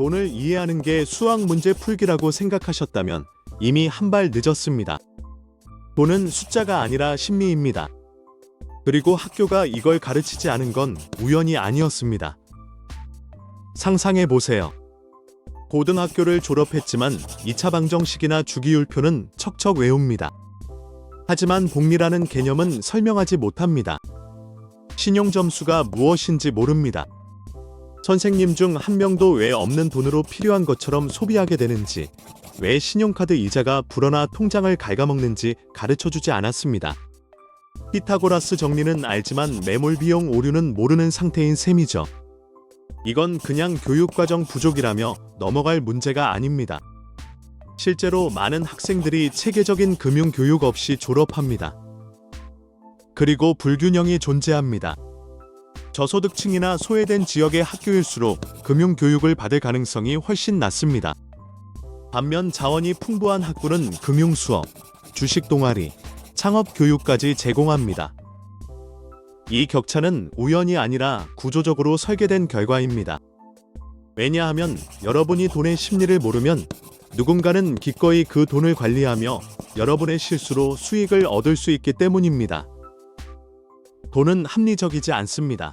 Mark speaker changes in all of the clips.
Speaker 1: 돈을 이해하는 게 수학 문제 풀기라고 생각하셨다면 이미 한 발 늦었습니다. 돈은 숫자가 아니라 심리입니다. 그리고 학교가 이걸 가르치지 않은 건 우연이 아니었습니다. 상상해 보세요. 고등학교를 졸업했지만 2차 방정식이나 주기율표는 척척 외웁니다. 하지만 복리라는 개념은 설명하지 못합니다. 신용점수가 무엇인지 모릅니다. 선생님 중 한 명도 왜 없는 돈으로 필요한 것처럼 소비하게 되는지, 왜 신용카드 이자가 불어나 통장을 갉아먹는지 가르쳐주지 않았습니다. 피타고라스 정리는 알지만 매몰 비용 오류는 모르는 상태인 셈이죠. 이건 그냥 교육과정 부족이라며 넘어갈 문제가 아닙니다. 실제로 많은 학생들이 체계적인 금융교육 없이 졸업합니다. 그리고 불균형이 존재합니다. 저소득층이나 소외된 지역의 학교일수록 금융교육을 받을 가능성이 훨씬 낮습니다. 반면 자원이 풍부한 학군은 금융수업, 주식 동아리, 창업교육까지 제공합니다. 이 격차는 우연이 아니라 구조적으로 설계된 결과입니다. 왜냐하면 여러분이 돈의 심리를 모르면 누군가는 기꺼이 그 돈을 관리하며 여러분의 실수로 수익을 얻을 수 있기 때문입니다. 돈은 합리적이지 않습니다.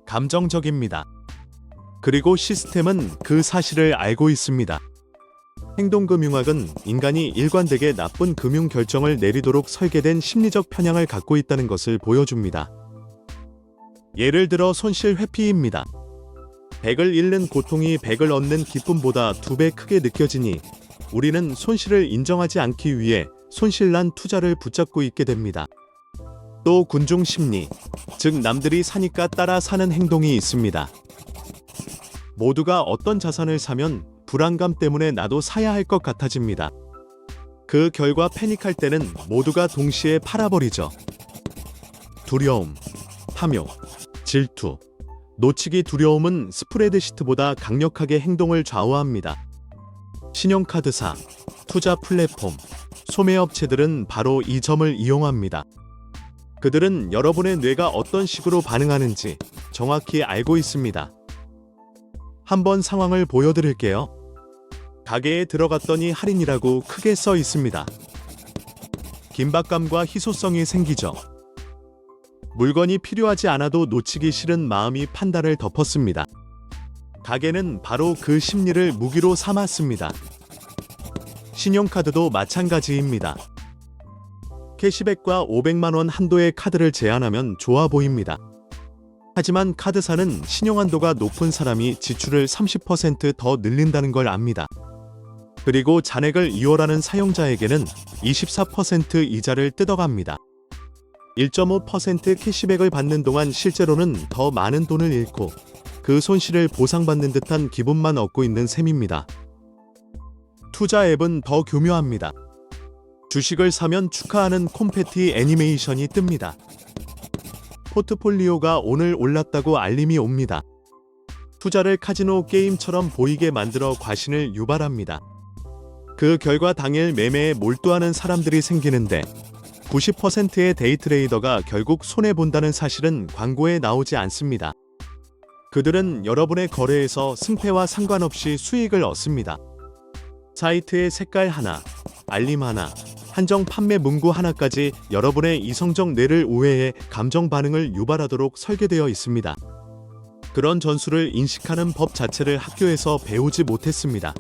Speaker 1: 감정적입니다. 그리고 시스템은 그 사실을 알고 있습니다. 행동금융학은 인간이 일관되게 나쁜 금융 결정을 내리도록 설계된 심리적 편향을 갖고 있다는 것을 보여줍니다. 예를 들어 손실 회피입니다. 100을 잃는 고통이 100을 얻는 기쁨보다 2배 크게 느껴지니 우리는 손실을 인정하지 않기 위해 손실난 투자를 붙잡고 있게 됩니다. 또 군중 심리, 즉 남들이 사니까 따라 사는 행동이 있습니다. 모두가 어떤 자산을 사면 불안감 때문에 나도 사야 할 것 같아집니다. 그 결과 패닉할 때는 모두가 동시에 팔아버리죠. 두려움, 탐욕, 질투, 놓치기 두려움은 스프레드시트보다 강력하게 행동을 좌우합니다. 신용카드사, 투자 플랫폼, 소매업체들은 바로 이 점을 이용합니다. 그들은 여러분의 뇌가 어떤 식으로 반응하는지 정확히 알고 있습니다. 한번 상황을 보여드릴게요. 가게에 들어갔더니 할인이라고 크게 써 있습니다. 긴박감과 희소성이 생기죠. 물건이 필요하지 않아도 놓치기 싫은 마음이 판단을 덮었습니다. 가게는 바로 그 심리를 무기로 삼았습니다. 신용카드도 마찬가지입니다. 캐시백과 500만 원 한도의 카드를 제한하면 좋아 보입니다. 하지만 카드사는 신용한도가 높은 사람이 지출을 30% 더 늘린다는 걸 압니다. 그리고 잔액을 이월하는 사용자에게는 24% 이자를 뜯어갑니다. 1.5% 캐시백을 받는 동안 실제로는 더 많은 돈을 잃고 그 손실을 보상받는 듯한 기분만 얻고 있는 셈입니다. 투자 앱은 더 교묘합니다. 주식을 사면 축하하는 콘페티 애니메이션이 뜹니다. 포트폴리오가 오늘 올랐다고 알림이 옵니다. 투자를 카지노 게임처럼 보이게 만들어 과신을 유발합니다. 그 결과 당일 매매에 몰두하는 사람들이 생기는데 90%의 데이트레이더가 결국 손해본다는 사실은 광고에 나오지 않습니다. 그들은 여러분의 거래에서 승패와 상관없이 수익을 얻습니다. 사이트의 색깔 하나, 알림 하나, 한정 판매 문구 하나까지 여러분의 이성적 뇌를 우회해 감정 반응을 유발하도록 설계되어 있습니다. 그런 전술을 인식하는 법 자체를 학교에서 배우지 못했습니다.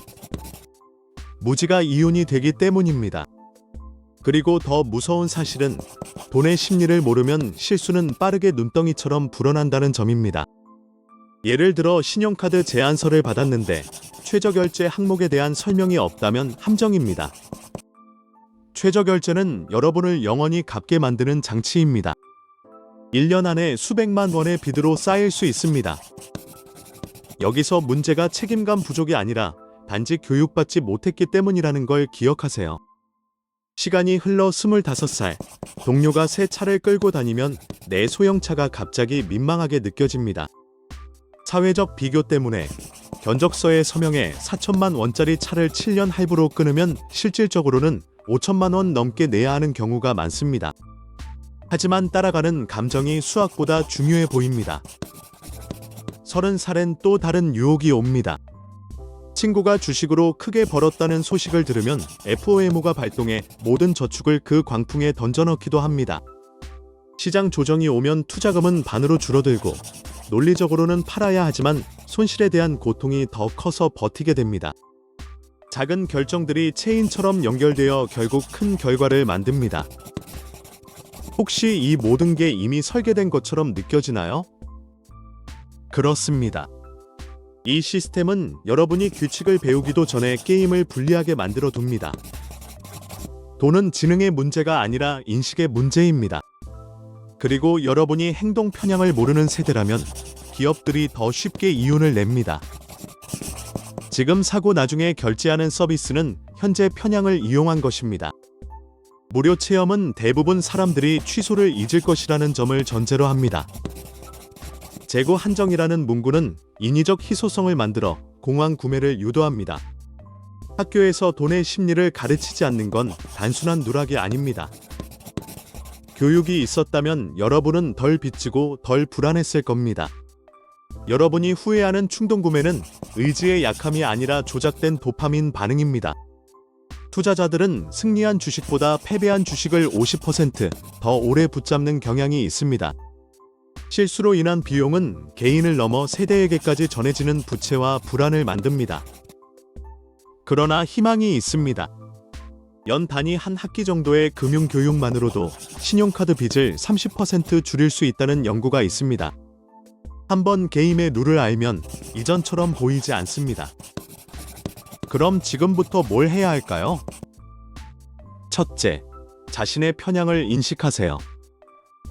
Speaker 1: 무지가 이윤이 되기 때문입니다. 그리고 더 무서운 사실은 돈의 심리를 모르면 실수는 빠르게 눈덩이처럼 불어난다는 점입니다. 예를 들어 신용카드 제안서를 받았는데 최저결제 항목에 대한 설명이 없다면 함정입니다. 최저결제는 여러분을 영원히 갚게 만드는 장치입니다. 1년 안에 수백만 원의 빚으로 쌓일 수 있습니다. 여기서 문제가 책임감 부족이 아니라 단지 교육받지 못했기 때문이라는 걸 기억하세요. 시간이 흘러 25살, 동료가 새 차를 끌고 다니면 내 소형차가 갑자기 민망하게 느껴집니다. 사회적 비교 때문에 견적서에 서명해 4천만 원짜리 차를 7년 할부로 끊으면 실질적으로는 5천만 원 넘게 내야 하는 경우가 많습니다. 하지만 따라가는 감정이 수학보다 중요해 보입니다. 30살엔 또 다른 유혹이 옵니다. 친구가 주식으로 크게 벌었다는 소식을 들으면 FOMO가 발동해 모든 저축을 그 광풍에 던져넣기도 합니다. 시장 조정이 오면 투자금은 반으로 줄어들고 논리적으로는 팔아야 하지만 손실에 대한 고통이 더 커서 버티게 됩니다. 작은 결정들이 체인처럼 연결되어 결국 큰 결과를 만듭니다. 혹시 이 모든 게 이미 설계된 것처럼 느껴지나요? 그렇습니다. 이 시스템은 여러분이 규칙을 배우기도 전에 게임을 불리하게 만들어 둡니다. 돈은 지능의 문제가 아니라 인식의 문제입니다. 그리고 여러분이 행동 편향을 모르는 세대라면 기업들이 더 쉽게 이윤을 냅니다. 지금 사고 나중에 결제하는 서비스는 현재 편향을 이용한 것입니다. 무료 체험은 대부분 사람들이 취소를 잊을 것이라는 점을 전제로 합니다. 재고 한정이라는 문구는 인위적 희소성을 만들어 공황 구매를 유도합니다. 학교에서 돈의 심리를 가르치지 않는 건 단순한 누락이 아닙니다. 교육이 있었다면 여러분은 덜 빚지고 덜 불안했을 겁니다. 여러분이 후회하는 충동구매는 의지의 약함이 아니라 조작된 도파민 반응입니다. 투자자들은 승리한 주식보다 패배한 주식을 50% 더 오래 붙잡는 경향이 있습니다. 실수로 인한 비용은 개인을 넘어 세대에게까지 전해지는 부채와 불안을 만듭니다. 그러나 희망이 있습니다. 연 단위 한 학기 정도의 금융교육만으로도 신용카드 빚을 30% 줄일 수 있다는 연구가 있습니다. 한번 게임의 룰을 알면 이전처럼 보이지 않습니다. 그럼 지금부터 뭘 해야 할까요? 첫째, 자신의 편향을 인식하세요.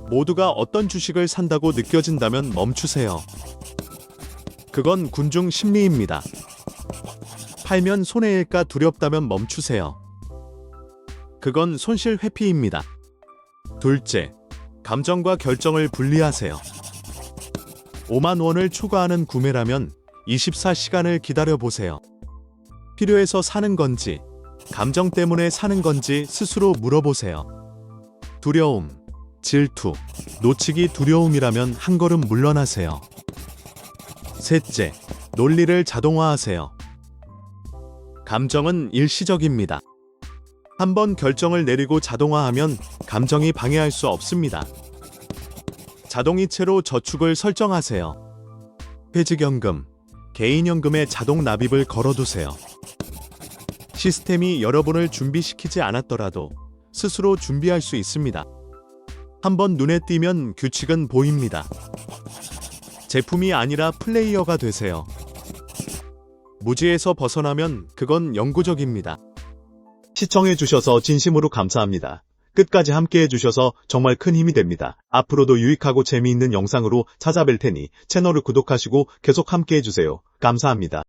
Speaker 1: 모두가 어떤 주식을 산다고 느껴진다면 멈추세요. 그건 군중 심리입니다. 팔면 손해일까 두렵다면 멈추세요. 그건 손실 회피입니다. 둘째, 감정과 결정을 분리하세요. 5만 원을 초과하는 구매라면 24시간을 기다려보세요. 필요해서 사는 건지, 감정 때문에 사는 건지 스스로 물어보세요. 두려움, 질투, 놓치기 두려움이라면 한 걸음 물러나세요. 셋째, 논리를 자동화하세요. 감정은 일시적입니다. 한번 결정을 내리고 자동화하면 감정이 방해할 수 없습니다. 자동이체로 저축을 설정하세요. 퇴직연금, 개인연금에 자동 납입을 걸어두세요. 시스템이 여러분을 준비시키지 않았더라도 스스로 준비할 수 있습니다. 한번 눈에 띄면 규칙은 보입니다. 제품이 아니라 플레이어가 되세요. 무지에서 벗어나면 그건 영구적입니다.
Speaker 2: 시청해주셔서 진심으로 감사합니다. 끝까지 함께해주셔서 정말 큰 힘이 됩니다. 앞으로도 유익하고 재미있는 영상으로 찾아뵐 테니 채널을 구독하시고 계속 함께해주세요. 감사합니다.